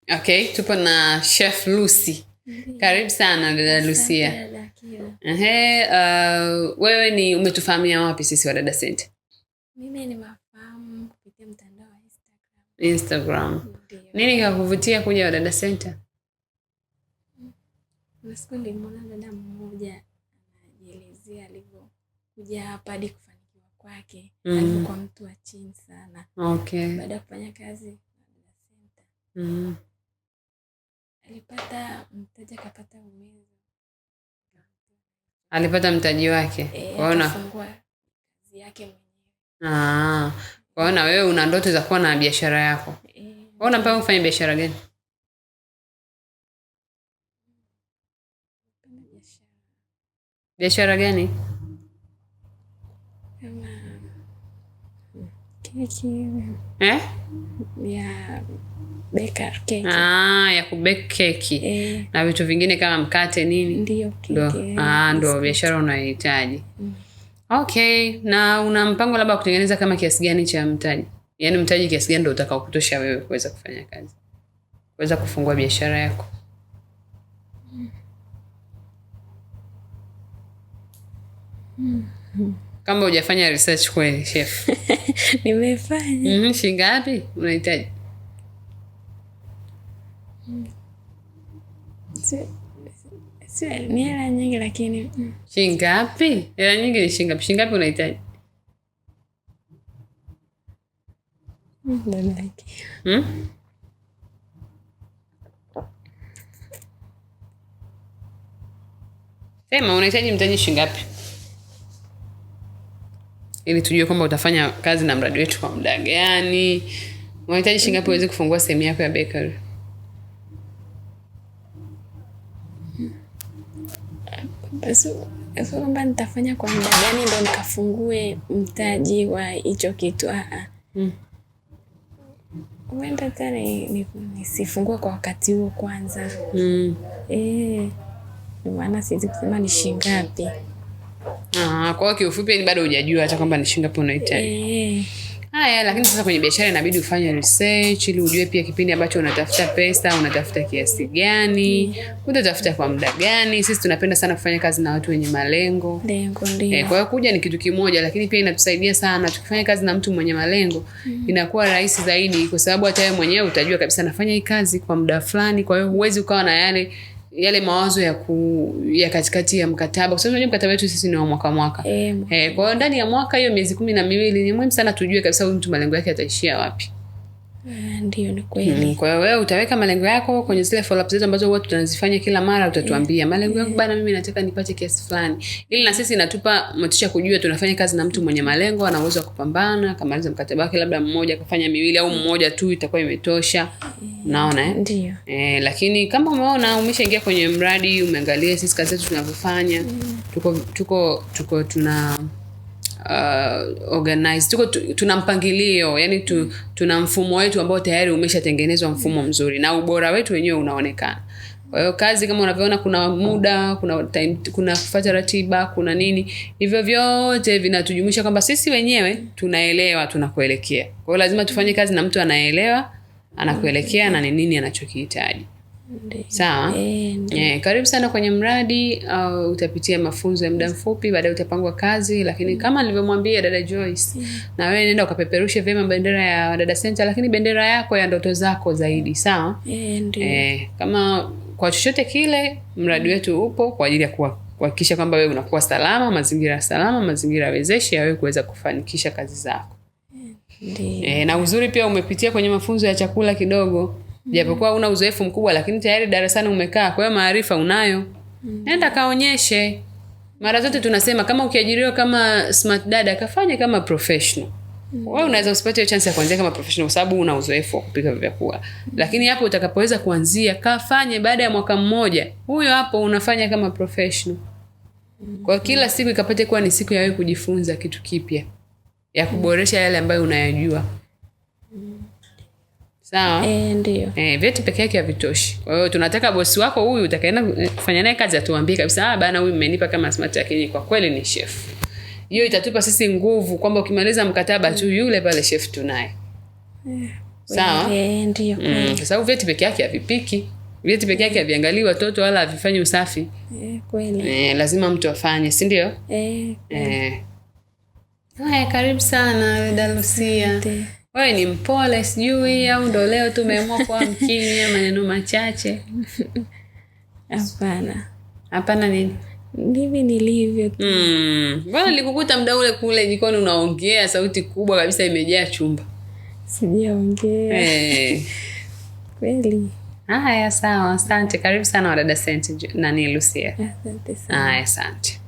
Okay, tupo na Chef Lucy. Karibu sana dada Lucia. Wewe ni umetufahamia wapi sisi wa Dada Center? Mimi nimefahamu kupitia mtandao wa Instagram. Nini kikakuvutia kuja wa Dada Center? Siku nilimwona dada mmoja anajielezea alivyokuja hapa hadi kufanikiwa kwake. Alikuwa mtu wa chini sana. Okay. Baada ya kufanya kazi na Dada Center. Alipata mtaji, akapata uwezo. Alipata mtaji wake. Kwaona kufungua kazi yake mwenyewe. Kwaona wewe una ndoto za kuwa na biashara yako. Wewe unapanga kufanya biashara gani? Biashara gani? Keki. Ya baker keki. Ya kubake keki. Na vitu vingine kama mkate nini? Ndio keki. Ndio biashara unayohitaji. Okay, na una mpango labda kutengeneza kama kiasi gani cha mtaji? Yaani mtaji kiasi gani ndio utakao kutosha wewe kuweza kufanya kazi? Kuweza kufungua biashara yako? Kama hujafanya research kweli, chef. Nimefanya. Shilingi ngapi unahitaji? Ni hela nyingi lakini. Shilingi ngapi? Hela nyingi ni shilingi ngapi? Shilingi ngapi unahitaji? Sema unahitaji mtaji shilingi ngapi? Ili tujue kwamba utafanya kazi na mradi wetu kwa muda gani. Unahitaji shilingi ngapi uweze kufungua sehemu yako ya bakery? Basi kwamba nitafanya kwa muda gani ndo nikafungue mtaji wa hicho kitu. Uenda tena nisifungue kwa wakati huo kwanza. Maana siwezi kusema ni shilingi ngapi. Kwa kiufupi ni bado hujajua hata kwamba ni shilingi ngapi unahitaji. Haya, lakini sasa kwenye biashara inabidi ufanye research ili ujue pia kipindi ambacho unatafuta pesa, unatafuta kiasi gani, utatafuta kwa muda gani. Sisi tunapenda sana kufanya kazi na watu wenye malengo. Ndio. Kwa hiyo kuja ni kitu kimoja, lakini pia inatusaidia sana tukifanya kazi na mtu mwenye malengo. Inakuwa rahisi zaidi kwa sababu hata wewe mwenyewe utajua kabisa nafanya hii kazi kwa muda fulani. Kwa hiyo huwezi ukawa na yale mawazo ya katikati ya mkataba. Kwa sababu mkataba wetu sisi ni wa mwaka. Kwa hiyo ndani ya mwaka hiyo miezi 12 ni muhimu sana tujue kabisa huyu mtu malengo yake yataishia wapi. Ndio, ni kweli. Kwa hiyo wewe utaweka malengo yako kwenye zile follow up zetu ambazo huwa tunazifanya kila mara. Utatuambia malengo yangu bana, mimi nataka nipate kiasi fulani. Ili na sisi inatupa motisha kujua tunafanya kazi na mtu mwenye malengo, ana uwezo wa kupambana. Kamaliza mkataba wake labda mmoja, kafanya miwili au mmoja tu itakuwa imetosha. Unaona Ndio. Lakini kama umeona umeshaingia kwenye mradi, umeangalia sisi kazi zetu tunavyofanya, tuko tuna organize, tuna mpangilio, yani tuna mfumo wetu ambao tayari umeshatengenezwa, mfumo mzuri na ubora wetu wenyewe unaonekana. Kwa hiyo kazi kama unavyoona, kuna muda, kuna time, kuna kufuata ratiba, kuna nini, hivyo vyote vinatujumuisha kwamba sisi wenyewe tunaelewa tunakoelekea. Kwa hiyo lazima tufanye kazi na mtu anaelewa anakuelekea na nini anachokihitaji. Sawa? Karibu sana kwenye mradi. Utapitia mafunzo ya muda mfupi, baadaye utapangwa kazi, lakini kama nilivyomwambia dada Joyce, na wewe nenda ukapeperushe vyema bendera ya Dada Center, lakini bendera yako ya ndoto zako zaidi. Sawa? Ndio. Kama kwa chochote kile, mradi wetu upo kwa ajili ya kuhakikisha kwamba wewe unakuwa salama, mazingira wezeshi ya wewe kuweza kufanikisha kazi zako. Na uzuri pia umepitia kwenye mafunzo ya chakula kidogo. Japokuwa una uzoefu mkubwa, lakini tayari darasani umekaa, kwa hiyo maarifa unayo. Nenda kaonyeshe. Mara zote tunasema kama ukiajiriwa kama smart dada, kafanye kama professional. Wewe unaweza usipate chance ya kuanzia kama professional kwa sababu una uzoefu wa kupika vyakula. Lakini hapo utakapoweza kuanzia, kafanye baada ya mwaka mmoja. Huyo hapo unafanya kama professional. Kwa kila siku ikapate kuwa ni siku ya wewe kujifunza kitu kipya, ya kuboresha yale ambayo unayajua. Sawa? Ndio. Vyeti peke yake havitoshi. Kwa hiyo tunataka bosi wako huyu utakayeenda kufanya naye kazi atuambie kabisa, bana huyu mmenipa kama smart, lakini kwa kweli ni chef. Hiyo itatupa sisi nguvu kwamba ukimaliza mkataba tu yule pale chef tunaye. Sawa? Ndio. Kwa sababu vyeti peke yake havipiki. Vyeti peke yake haviangalii watoto wala havifanyi usafi. Kweli. Lazima mtu afanye, si ndio? Haya, karibu sana dada Lucia. Wewe ni mpole sijui au ndo leo tu umeamua kuwa mkimya maneno machache? Hapana. Hapana nini? Ndivyo nilivyo tu. Mbona nilikukuta muda ule kule jikoni unaongea sauti kubwa kabisa imejaa chumba? Sijaongea. Kweli. Haya, sawa. Asante. Karibu sana wadada Lucia. Asante sana. Haya, asante.